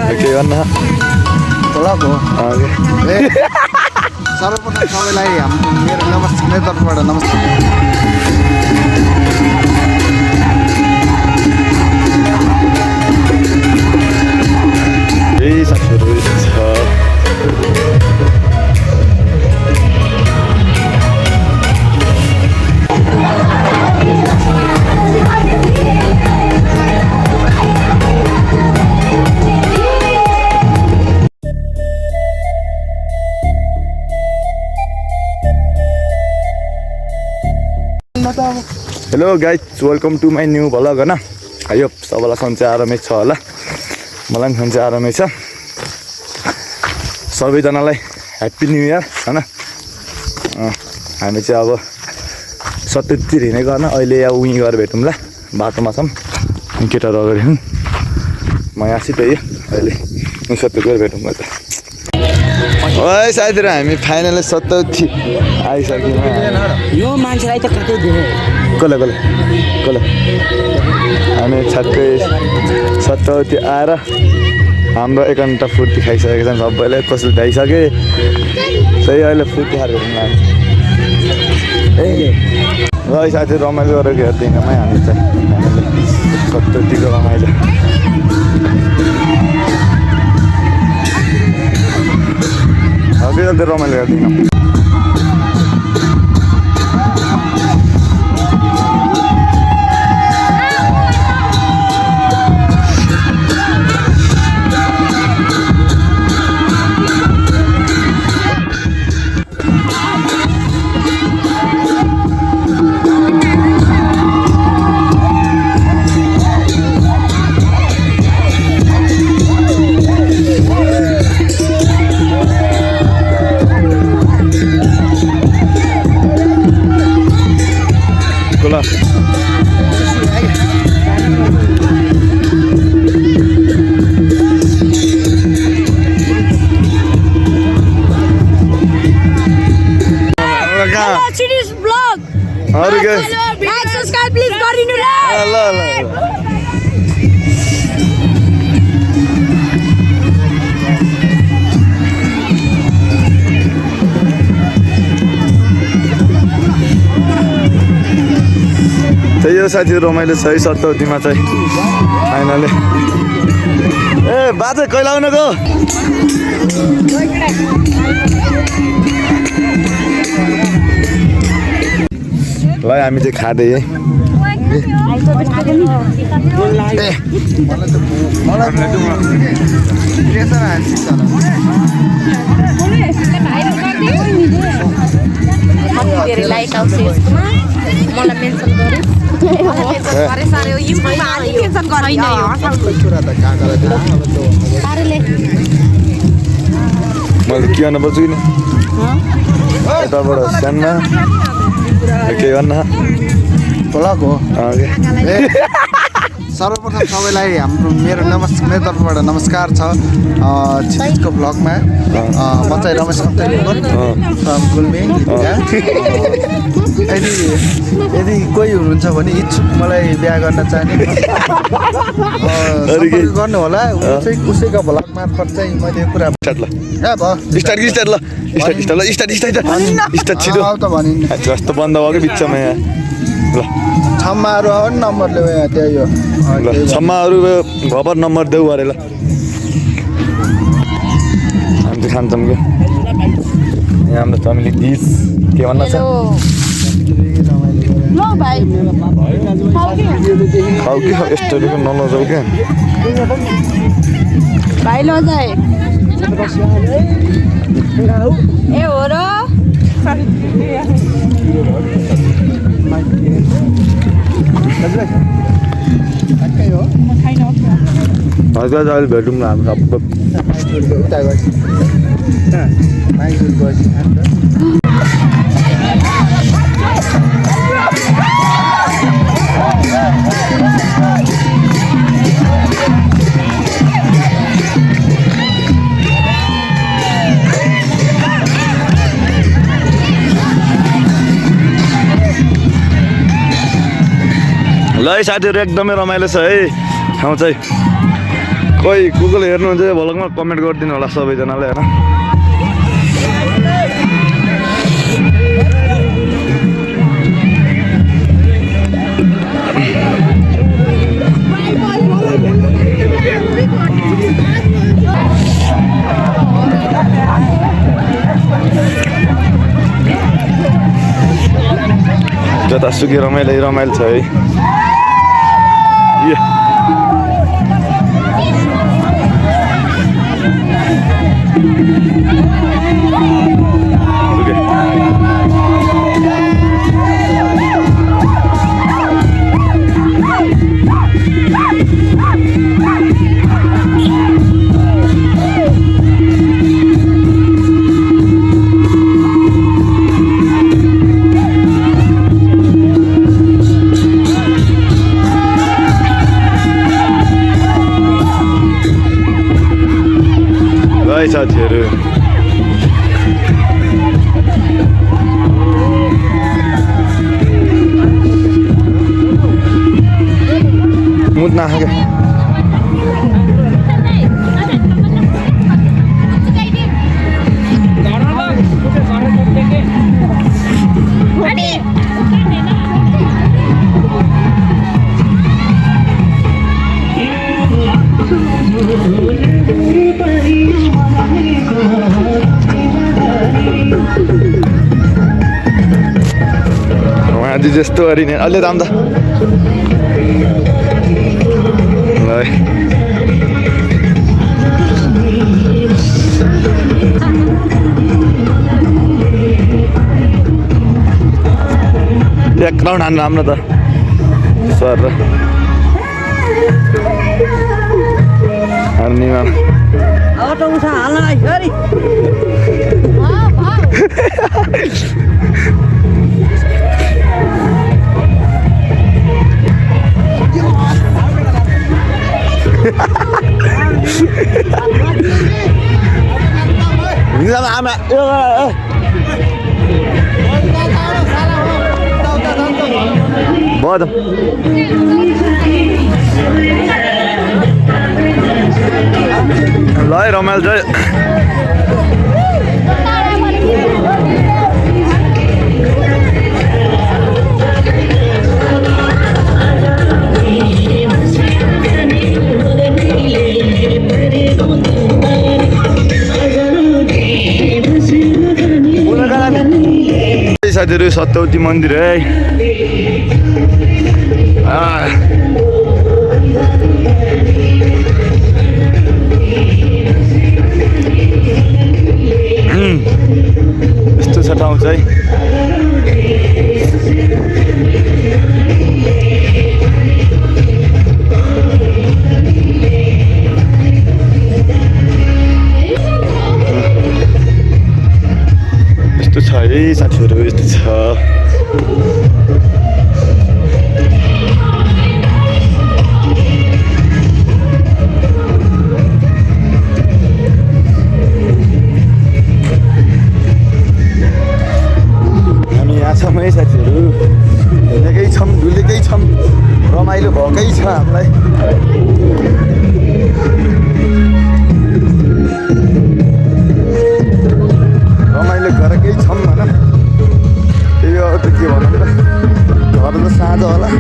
के भन्न ब्लग हो सर्वप्रथम सबैलाई मेरो नमस्ते मेरो तर्फबाट नमस्ते। यही साथीहरू छ। Hello guys welcome to my new vlog होइन। यो सबैलाई सन्चै आरामै छ होला, मलाई पनि सन्चै आरामै छ। सबैजनालाई ह्याप्पी न्यू इयर होइन। हामी चाहिँ अब सत्यतिर हिँडेको होइन, अहिले अब उहीँ गएर भेटौँला, बाटोमा छौँ केटाहरू अगाडि हुन्, म यहाँ सिधै अहिले सत्य गएर भेटौँला त। है साथीहरू हामी फाइनली सत्यवती आइसक्यौँ। यो मान्छेलाई त कतै दिने कसले हामी छक्कै सत्यवती आएर हाम्रो 1 घन्टा फुर्ती खाइसकेको छन् सबैले, कसले भ्याइसके त्यही अहिले फुर्ती खाएर ल साथी रमाइलो गरेर हेर्दैनमै हामी चाहिँ सत्यवतीको रमाइलो। हजुर रमाइलो हेर्दैनौँ। त्यही हो साथीहरू रमाइलो छ है सत्यवतीमा चाहिँ फाइनली। ए बाजे कहिले आउनको ल हामी चाहिँ खाँदै है। मलाई मेन्सन गरे मैले के गर्नु पर्छ कि यताबाट सानो के भन्न ब्लग हो सर्वप्रथम सबैलाई मेरो तर्फबाट नमस्कार छ। छिटको ब्लगमा म चाहिँ रमेश फ्रम गुल्मी। यदि कोही हुनुहुन्छ भने इच्छुक मलाई बिहा गर्न चाहने गर्नु होला। उसैको भ्लग मार्फत चाहिँ मैले पुरा जस्तो बन्द भयो कि बिचमा यहाँ ल छम्माहरू पनि नम्बर ल्याऊ यहाँ त्यही हो ल छम्माहरू घबर नम्बर देऊ अरे ल हामी चाहिँ खान्छौँ क्या यहाँ हाम्रो फ्यामिली डिस के भन्न छ खाऊ कि यस्तो नलजाऊ क्या भाइ लजाए ए हो र हजुर अहिले भेटौँ न हाम्रो ल है साथीहरु एकदमै रमाइलो छ है ठाउँ चाहिँ कोही गुगल हेर्नुहुन्छ भ्लगमा कमेन्ट गरिदिनु होला सबैजनाले होइन जतासुकै रमाइलो छ है साथीहरू मुद नखाके आज जस्तो अरिने अलि दाम त एक राउन्ड हान्नु राम्रो त सर हार्नेमा आमा बहुत ल रमाइलो छ साथीहरू सत्यवती मन्दिर है यस्तो छ ठाउँ चाहिँ यस्तो छ है साथीहरू यस्तो छ है साथीहरू हिँडेकै छौँ डुलेकै छौँ रमाइलो भएकै छ हामीलाई रमाइलो गरेकै छौँ होइन त्यही हो त के भनौँ त घर त साँझ होला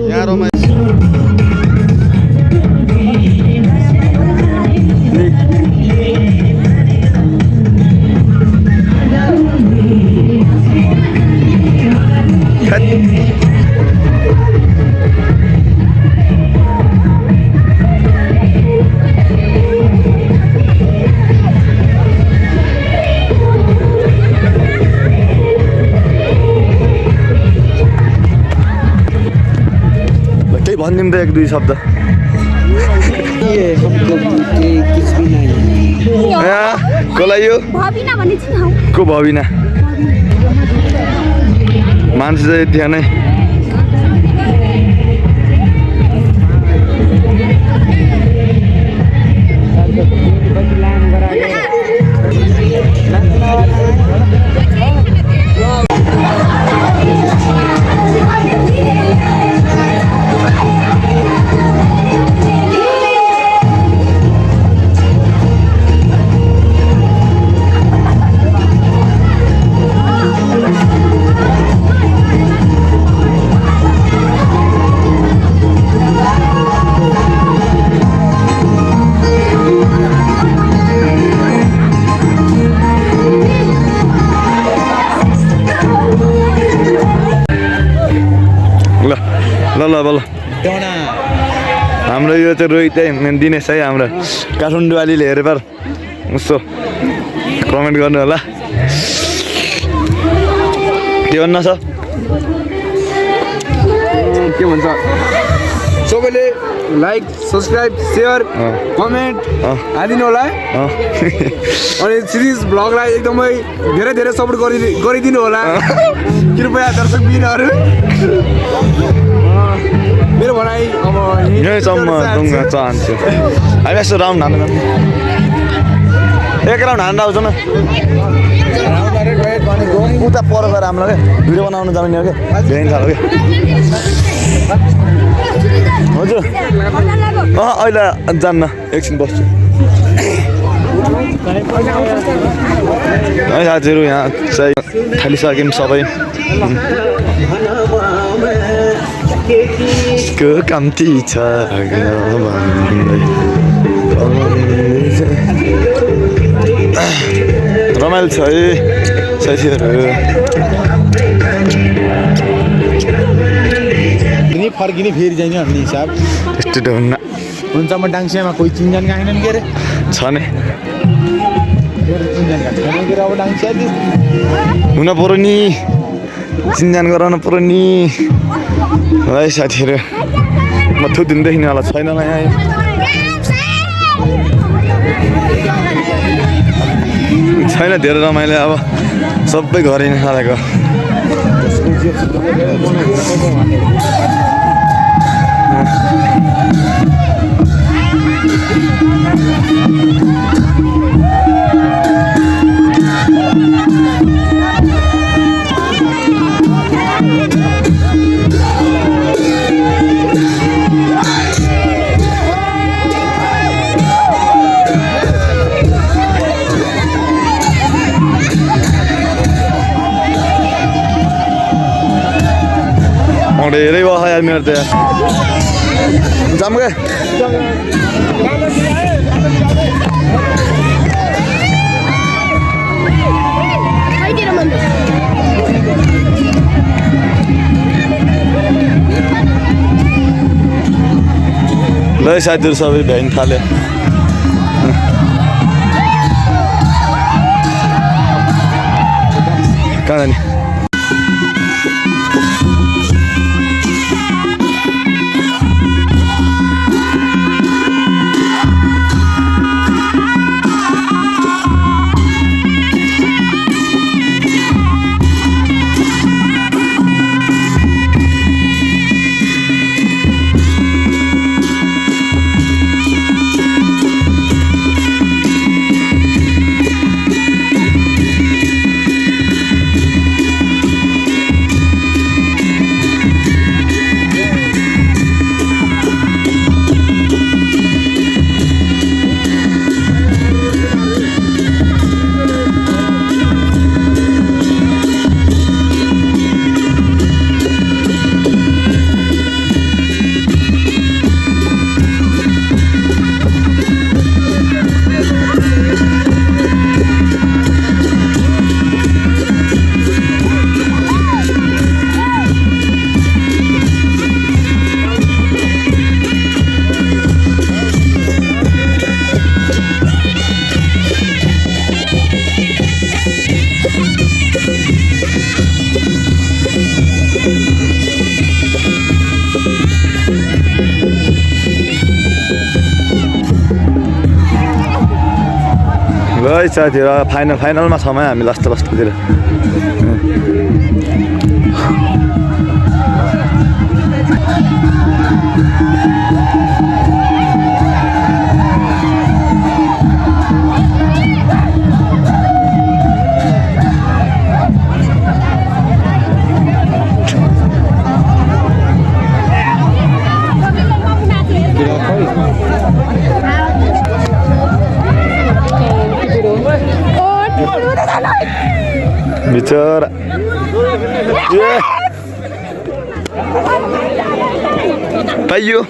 यहाँ रमाइलो भनिदिउँ त एक दुई शब्द कसलाई यो को भविना मान्छे चाहिँ त्यहाँ नै ल ल ल ल हाम्रो यो चाहिँ रोहित है दिनेश है हाम्रो काठमाडौँ अलिले हेरे पर उसो कमेन्ट गर्नु होला के भन्न छ के भन्छ सबैले लाइक सब्सक्राइब सेयर कमेन्ट हालिदिनु होला अनि सिरिज ब्लगलाई एकदमै धेरै धेरै सपोर्ट गरिदिनु होला कृपया दर्शक बिनहरू मेरो भनाइ अब यहीँसम्म दुङ्ग चाहन्छु हामी यस्तो राउन्ड हान्नु एक राउन्ड हान्दा आउँछ न उता पर गएर हाम्रो क्या भिडियो बनाउनु जाने हो क्या भेटिन्छ होला क्या हजुर अहिले जान्न एकछिन बस्छु है साथीहरू यहाँ चाहिँ थालिसक्यौँ सबै कम्ती छ रमाइलो छ है साथीहरू फर्किने फेरि जाने भन्ने हिसाब त्यस्तो हुन्न हुन्छ म डाङ्सियामा कोही चिन्जान गएन के अरे छ नि अब डाङ्सिया हुन पर्यो नि चिन्जान गराउन पर्यो नि है साथीहरू म थुदिन देखिनेवाला छैन होला यहाँ छैन धेरै रमाइलो अब सबै घरै नै थालेको धेरै भयो यार मेरो त जाम गए ल साथीहरू सबै भ्याइन थाल्यो कहाँ जाने ल साथीहरू फाइनलमा छौँ हामी लास्टतिर बिचरा पाइयो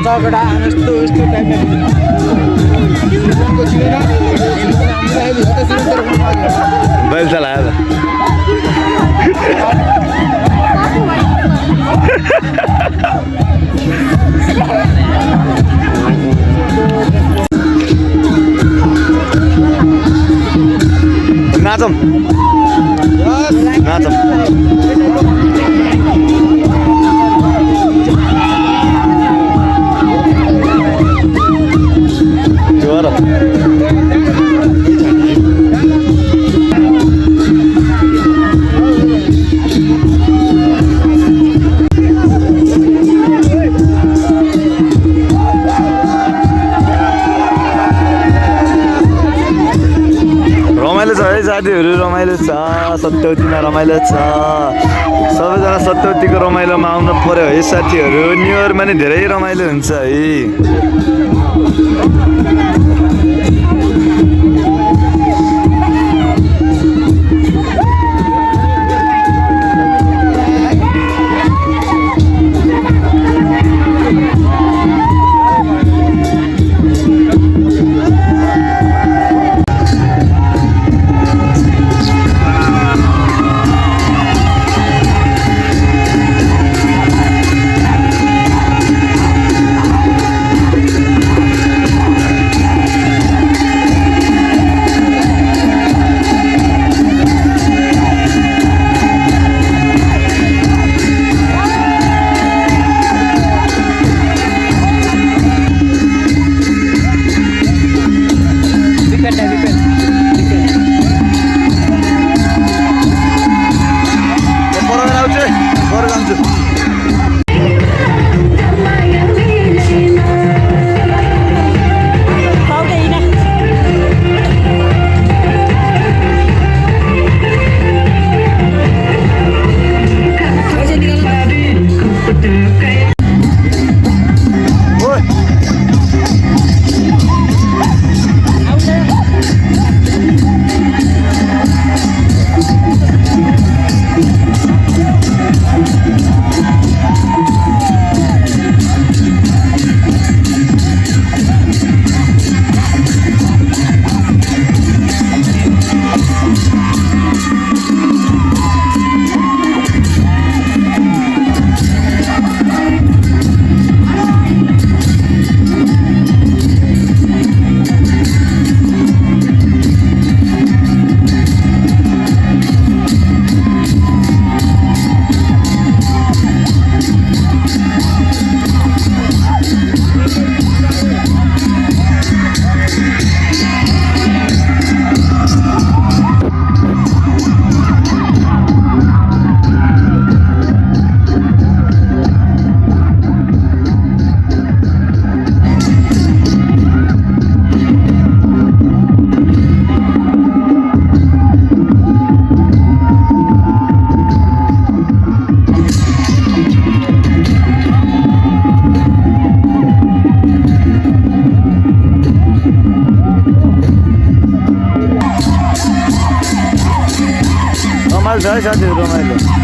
लगडा यस्तो यस्तो टाइपमा बैल चलायो नाचौँ नाचौँ रमाइलो छ है साथीहरू रमाइलो छ सत्यवतीमा रमाइलो छ सबैजना सत्यवतीको रमाइलोमा आउनु पर्यो है साथीहरू न्यु इयरमा नि धेरै रमाइलो हुन्छ है रमाइलो छ है साथीहरू रमाइलो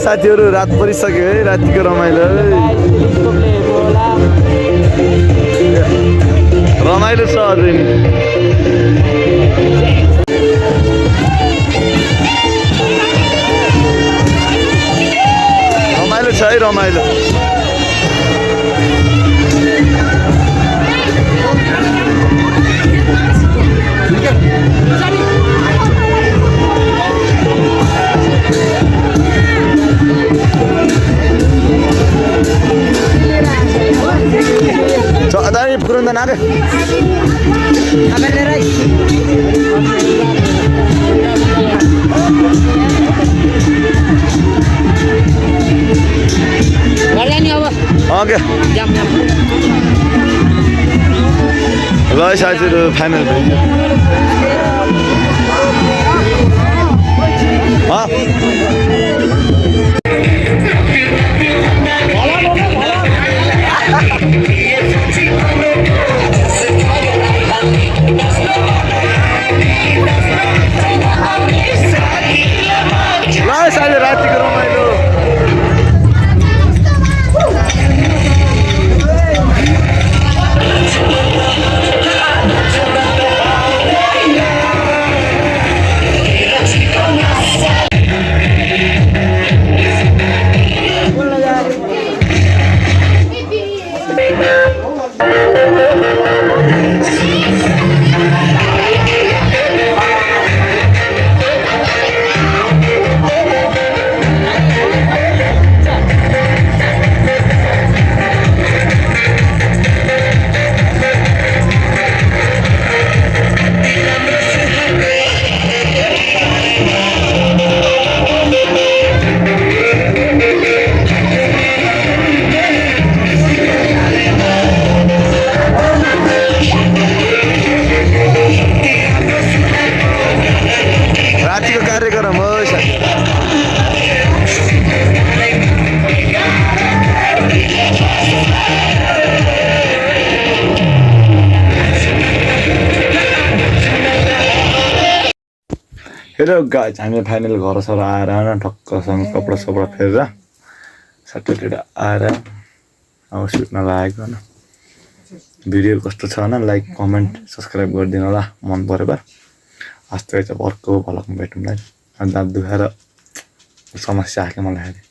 साथीहरू रात परिसक्यो है रातिको रमाइलो रमाइलो छ अझै नि रमाइलो छ है रमाइलो Tadi kurang dan ada. Apa lerai? Berani apa? Oke. Jam. है साथीहरू फाइनल भयो ल साथी रातिको रमाइलो रातिको कार्यक्रम हो साथी हेलो गाइज हामी फाइनल घर सर आएर होइन ठक्कसँग कपडा सपडा फेरेर सट्टै आएर अब सुत्न लागेको होइन भिडियो कस्तो छ होइन लाइक कमेन्ट सब्सक्राइब गरिदिनु होला मन पऱ्यो भए हस्ते चाहिँ अर्को भ्लगमा भेटौँला दाँत दुखाएर समस्या आएको मलाई